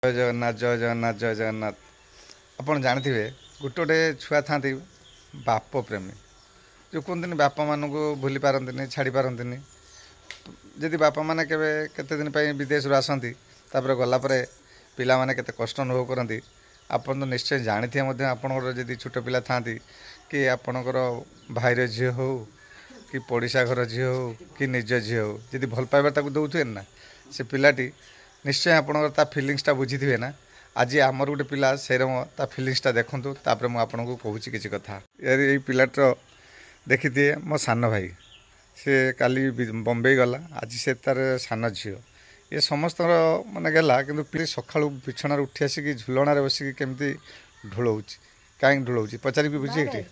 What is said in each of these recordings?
जय जगन्नाथ जय जगन्नाथ जय जगन्नाथ। आपड़ जानते गोटे गोटे छुआ था बाप प्रेमी जो कहते बापा मान को भूली पारती छाड़ी पारती जदि बापा मैंने केते दिन विदेश आसती गलापर पिला माने केते कष्ट अनुभव करती आपन तो निश्चय जानी थे आपंकर जदि छोट पिला था कि आपणकर भाईर झी हो कि पड़िशा घर झी हो कि निज झी हो जदि भल पाइबार ताकू दौथे ना से पिलाटी निश्चय आपणकर ता फिलिंग्सटा बुझी थे ना। आज आमर गोटे पिला से ता फिलिंग्सटा देखूँ तापर मुझे आपको कहूँ किसी कथा ये पिलाटर देखी थी मो सान भाई से काली बम्बई गला आज से तार सान झील ये समस्त मानने गला कि सका बिछणार उठी आसिक झुलणार बसिक केमती ढोल कहीं ढोल पचारि बुझे ये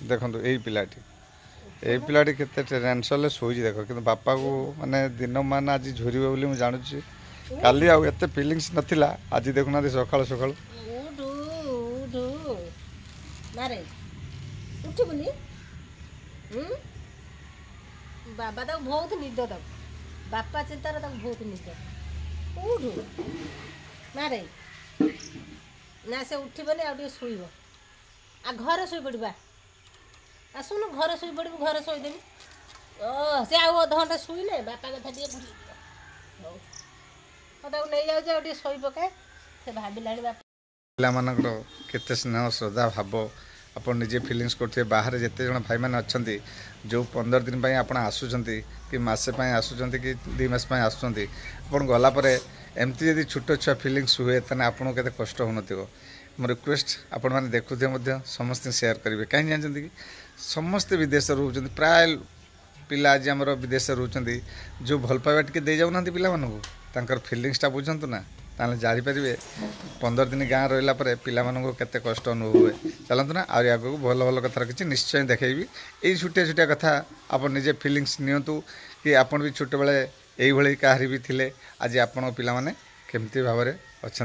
देखो यही पिलाटी केते टेंशन शोची देख कि बापा को माने दिन मान आज झुरबे बोली मुझे जानूची काली आते फिलिंग्स नथिला आज देखुना सकाल सकाल बाबा तक बहुत निद तक बापा चिंतार तक बहुत निद उठू ना रे ना से उठबनी आ शुब आ घर शोई पड़ा आसुन घर शोई पड़ू घर शोदेवी से आउ अध घंटा शुईले बापा कथा टे भूल नहीं जाऊे शोई पकाए से भाविला पिलामानकर केते स्नेह श्रद्धा भाव आप निजे फिलिंग्स करते बाहर जिते जन भाई मैंने अच्छा जो 15 दिन आप आसुँच कि मसे आसुँच कि 2 मास आसुँच आप गलापर एमती जब छोट छुआ फिलिंग्स हुए तेना आपको केते कष्ट हो मो रिक्वेस्ट आपण मैंने देखुए समस्त सेयार करेंगे कहीं जानते कि समस्ते विदेश रोच प्राय पिला आज आम विदेश रोच जो भल पाइबा टे दे जाऊना पिला फिलिंग्सटा बुझंतु ना ताले जापारे 15 दिन गाँव रहा पिला केते कष्ट अनुभव हुए चलतु ना आगे भल भल कथार किसी निश्चय देखेबी यही छोटिया छोटिया कथा आप निजे फिलिंग्स नियंतु कि आपन भी छोट बेले यही कहारी भी थिले आज आपण पिला माने केमती भाव में अच्छा।